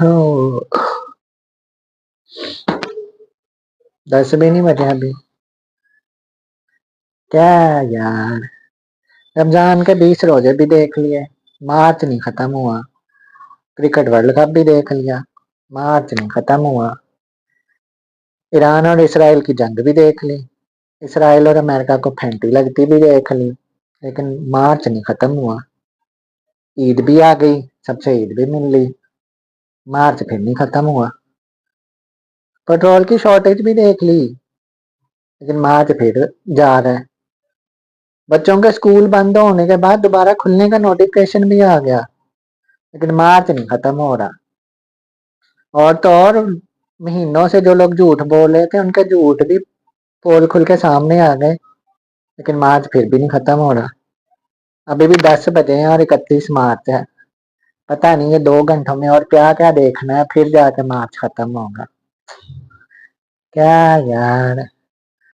हो, 10 भी नहीं बजे अभी। क्या यार, रमजान के 20 रोजे भी देख लिए, मार्च नहीं खत्म हुआ। क्रिकेट वर्ल्ड कप भी देख लिया, मार्च नहीं खत्म हुआ। ईरान और इसराइल की जंग भी देख ली, इसराइल और अमेरिका को फेंटी लगती भी देख ली, लेकिन मार्च नहीं खत्म हुआ। ईद भी आ गई, सबसे ईद भी मिल ली, मार्च फिर नहीं खत्म हुआ। पेट्रोल की शॉर्टेज भी देख ली, लेकिन मार्च फिर जा रहा है। बच्चों के स्कूल बंद होने के बाद दोबारा खुलने का नोटिफिकेशन भी आ गया, लेकिन मार्च नहीं खत्म हो रहा। और तो और, महीनों से जो लोग झूठ बोल रहे थे उनके झूठ भी पोल खुल के सामने आ गए, लेकिन मार्च फिर भी नहीं खत्म हो रहा। अभी भी 10 बजे हैं और 31 मार्च है। पता नहीं ये 2 घंटों में और क्या क्या देखना है, फिर जाके मार्च खत्म होगा। क्या यार।